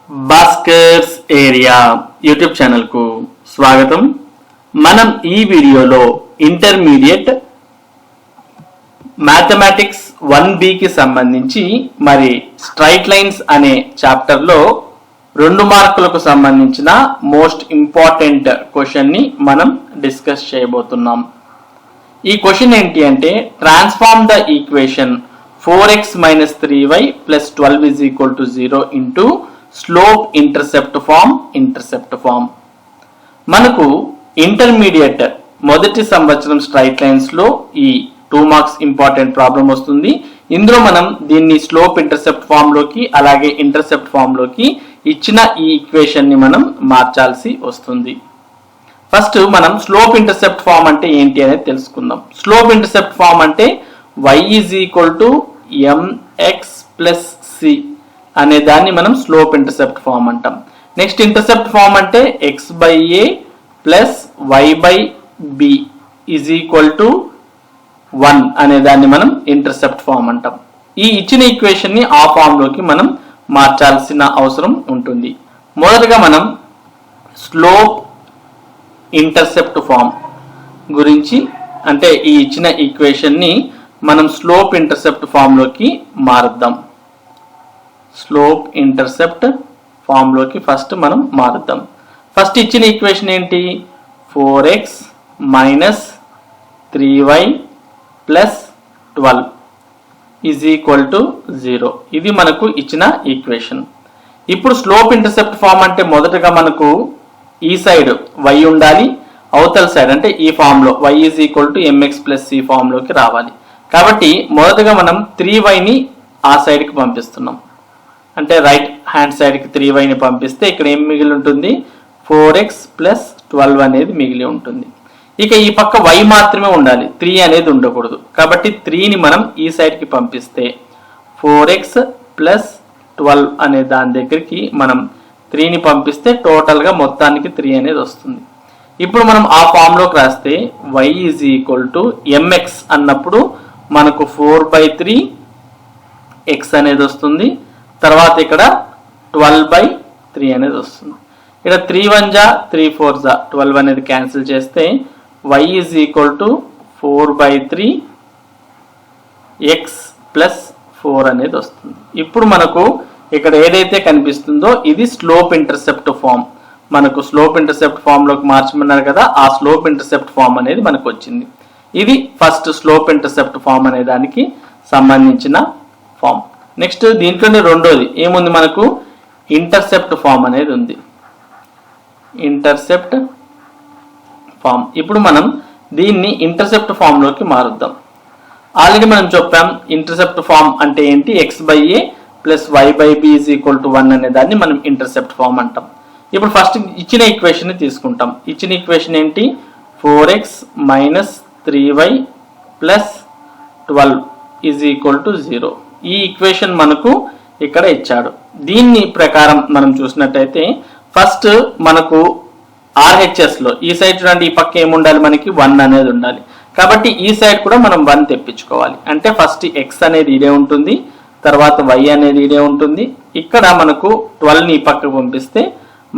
Bhaskar's area YouTube ఛానల్కు స్వాగతం. మనం ఈ వీడియోలో ఇంటర్మీడియట్ మ్యాథమెటిక్స్ 1Bకి సంబంధించి మరి స్ట్రైట్ లైన్స్ అనే చాప్టర్లో 2 మార్కులకు సంబంధించిన మోస్ట్ ఇంపార్టెంట్ క్వశ్చన్ని మనం డిస్కస్ చేయబోతున్నాం. ఈ క్వశ్చన్ ఏంటి అంటే transform the equation 4x minus 3y plus 12 is equal to 0 into slope intercept form. మనకు ఇంటర్మీడియట్ మొదటి సంవత్సరం స్ట్రైట్ లైన్స్ లో ఈ 2 మార్క్స్ ఇంపార్టెంట్ ప్రాబ్లం వస్తుంది. ఇందులో మనం దీన్ని స్లోప్ ఇంటర్సెప్ట్ ఫామ్ లోకి అలాగే ఇంటర్సెప్ట్ ఫామ్ లోకి ఇచ్చిన ఈ ఈక్వేషన్ ని మనం మార్చాల్సి వస్తుంది. ఫస్ట్ మనం స్లోప్ ఇంటర్సెప్ట్ ఫామ్ అంటే ఏంటి అనేది తెలుసుకుందాం. స్లోప్ ఇంటర్సెప్ట్ ఫామ్ అంటే y is equal to mx plus c అనే దాన్ని మనం స్లోప్ ఇంటర్సెప్ట్ ఫామ్ అంటాం. నెక్స్ట్ ఇంటర్సెప్ట్ ఫామ్ అంటే x by a plus y by b is equal to 1 అనే దాన్ని మనం ఇంటర్సెప్ట్ ఫామ్ అంటాం. ఈ ఇచ్చిన ఈక్వేషన్ ని ఆ ఫామ్ లోకి మనం మార్చాల్సిన అవసరం ఉంటుంది. మొదటగా మనం స్లోప్ ఇంటర్సెప్ట్ ఫామ్ గురించి అంటే ఈ ఇచ్చిన ఈక్వేషన్ ని మనం స్లోప్ ఇంటర్సెప్ట్ ఫామ్ లోకి మారుద్దాం. స్లోప్ ఇంటర్సెప్ట్ ఫామ్ లోకి ఫస్ట్ మనం మారుద్దాం. ఫస్ట్ ఇచ్చిన ఈక్వేషన్ ఏంటి? 4x minus 3y plus 12 is equal to 0. ఇది మనకు ఇచ్చిన ఈక్వేషన్. ఇప్పుడు స్లోప్ ఇంటర్సెప్ట్ ఫామ్ అంటే మొదటగా మనకు ఈ సైడ్ y ఉండాలి, అవతల సైడ్ అంటే ఈ ఫామ్ లో y is equal to mx plus c form లోకి రావాలి. కాబట్టి మొదటగా మనం 3yని ఆ సైడ్కి పంపిస్తున్నాం. అంటే రైట్ హ్యాండ్ సైడ్కి 3yని పంపిస్తే ఇక్కడ ఏం మిగిలి ఉంటుంది? 4x plus 12 అనేది మిగిలి ఉంటుంది. ఇక ఈ పక్క y మాత్రమే ఉండాలి, 3 అనేది ఉండకూడదు. కాబట్టి 3ని మనం ఈ సైడ్కి పంపిస్తే 4x plus 12 అనే దాని దగ్గరికి మనం 3ని పంపిస్తే టోటల్గా మొత్తానికి 3 అనేది వస్తుంది. ఇప్పుడు మనం ఆ ఫామ్లోకి రాస్తే y is equal to mx అన్నప్పుడు మనకు 4/3 x అనేది వస్తుంది. తర్వాత ఇక్కడ 12/3 అనేది వస్తుంది. ఇక్కడ 3 1 జా 3 4 జా 12 అనేది క్యాన్సిల్ చేస్తే y is equal to 4/3 x plus 4 అనేది వస్తుంది. ఇప్పుడు మనకు ఇక్కడ ఏదైతే కనిపిస్తుందో ఇది స్లోప్ ఇంటర్సెప్ట్ ఫామ్. మనకు స్లోప్ ఇంటర్సెప్ట్ ఫామ్ లోకి మార్చమన్నారు కదా, ఆ స్లోప్ ఇంటర్సెప్ట్ ఫామ్ అనేది మనకు వచ్చింది. ఇది ఫస్ట్ స్లోప్ ఇంటర్సెప్ట్ ఫామ్ అనే దానికి సంబంధించిన ఫామ్. నెక్స్ట్ దీంట్లోనే రెండోది ఏముంది? మనకు ఇంటర్సెప్ట్ ఫామ్ అనేది ఉంది. Intercept form. ఇప్పుడు మనం దీన్ని ఇంటర్సెప్ట్ ఫామ్ లోకి మారుద్దాం. ఆల్రెడీ మనం చెప్పాం ఇంటర్సెప్ట్ ఫామ్ అంటే ఏంటి? x by a plus y by b is equal to 1 అనే దాన్ని మనం ఇంటర్సెప్ట్ ఫామ్ అంటాం. ఇప్పుడు ఫస్ట్ ఇచ్చిన ఈక్వేషన్ ని తీసుకుంటాం. ఇచ్చిన ఈక్వేషన్ ఏంటి? 4x minus 3y plus 12 is equal to 0. ఈ ఈక్వేషన్ మనకు ఇక్కడ ఇచ్చాడు. దీన్ని ప్రకారం మనం చూసినట్టయితే ఫస్ట్ మనకు RHS లో ఈ సైడ్ చూడండి, ఈ పక్క ఏముండాలి? మనకి 1 అనేది ఉండాలి. కాబట్టి ఈ సైడ్ కూడా మనం 1 తెప్పించుకోవాలి. అంటే ఫస్ట్ x అనేది ఇదే ఉంటుంది, తర్వాత y అనేది ఇదే ఉంటుంది. ఇక్కడ మనకు 12ని ఈ పక్కకు పంపిస్తే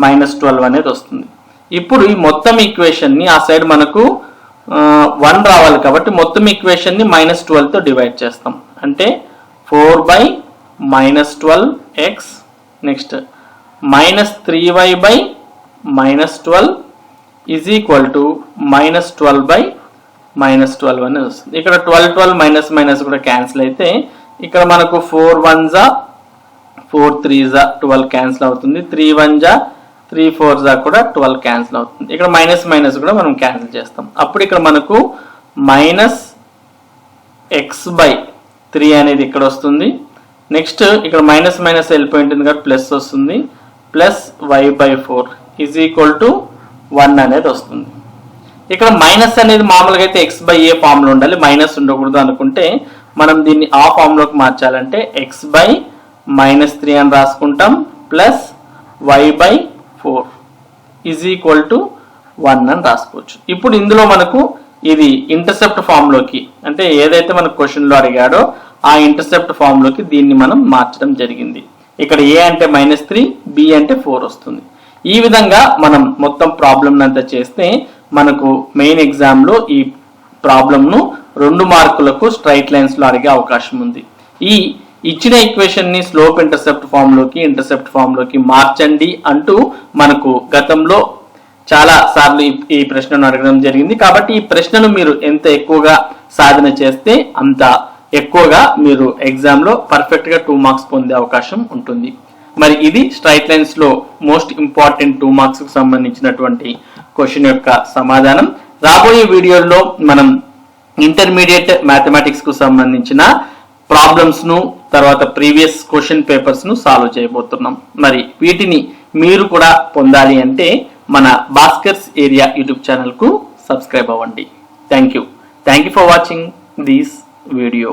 -12 అనేది వస్తుంది. ఇప్పుడు ఈ మొత్తం ఈక్వేషన్ ని ఆ సైడ్ మనకు 1 రావాలి కాబట్టి మొత్తం ఈక్వేషన్ ని -12 తో డివైడ్ చేస్తాం. అంటే 4/-12x next -3y/-12 is equal to -12/-12 అనేది వస్తుంది. ఇక్కడ 12 మైనస్ కూడా క్యాన్సిల్ అయితే ఇక్కడ మనకు 4 1 జా 4 3 జా 12 క్యాన్సిల్ అవుతుంది. 3 1 జా 3 4 జా కూడా 12 క్యాన్సిల్ అవుతుంది. ఇక్కడ మైనస్ కూడా మనం క్యాన్సిల్ చేస్తాం. అప్పుడు ఇక్కడ మనకు -x/3 అనేది ఇక్కడ వస్తుంది. నెక్స్ట్ ఇక్కడ మైనస్ వెళ్ళిపోయి ఉంటుంది కాబట్టి ప్లస్ వస్తుంది. Plus y/4 is equal to 1 అనేది వస్తుంది. ఇక్కడ మైనస్ అనేది మామూలుగా అయితే x/a ఫామ్ లో ఉండాలి, మైనస్ ఉండకూడదు అనుకుంటే మనం దీన్ని ఆ ఫామ్ లోకి మార్చాలంటే x/-3 అని రాసుకుంటాం plus y/4 is equal to 1 అని రాసుకోవచ్చు. ఇప్పుడు ఇందులో మనకు ఇది ఇంటర్సెప్ట్ ఫామ్ లోకి అంటే ఏదైతే మనకు క్వశ్చన్ లో అడిగాడో ఆ ఇంటర్సెప్ట్ ఫామ్ లోకి దీన్ని మనం మార్చడం జరిగింది. ఇక్కడ a అంటే -3, బి అంటే 4 వస్తుంది. ఈ విధంగా మనం మొత్తం ప్రాబ్లం అంతా చేస్తే మనకు మెయిన్ ఎగ్జామ్లో ఈ ప్రాబ్లంను 2 మార్కులకు స్ట్రైట్ లైన్స్ లో అడిగే అవకాశం ఉంది. ఈ ఇచ్చిన ఈక్వేషన్ ని స్లోప్ ఇంటర్సెప్ట్ ఫామ్ లోకి మార్చండి అంటూ మనకు గతంలో చాలా సార్లు ఈ ప్రశ్నను అడగడం జరిగింది. కాబట్టి ఈ ప్రశ్నను మీరు ఎంత ఎక్కువగా సాధన చేస్తే అంత ఎక్కువగా మీరు ఎగ్జామ్ లో పర్ఫెక్ట్ గా 2 మార్క్స్ పొందే అవకాశం ఉంటుంది. మరి ఇది స్ట్రైట్ లైన్స్ లో మోస్ట్ ఇంపార్టెంట్ 2 మార్క్స్ కు సంబంధించినటువంటి క్వశ్చన్ యొక్క సమాధానం. రాబోయే వీడియోల్లో మనం ఇంటర్మీడియట్ మ్యాథమెటిక్స్ కు సంబంధించిన ప్రాబ్లమ్స్ ను తర్వాత ప్రీవియస్ క్వశ్చన్ పేపర్స్ ను సాల్వ్ చేయబోతున్నాం. మరి వీటిని మీరు కూడా పొందాలి అంటే మన భాస్కర్స్ ఏరియా యూట్యూబ్ ఛానల్ కు సబ్స్క్రైబ్ అవ్వండి. Thank you for watching this video.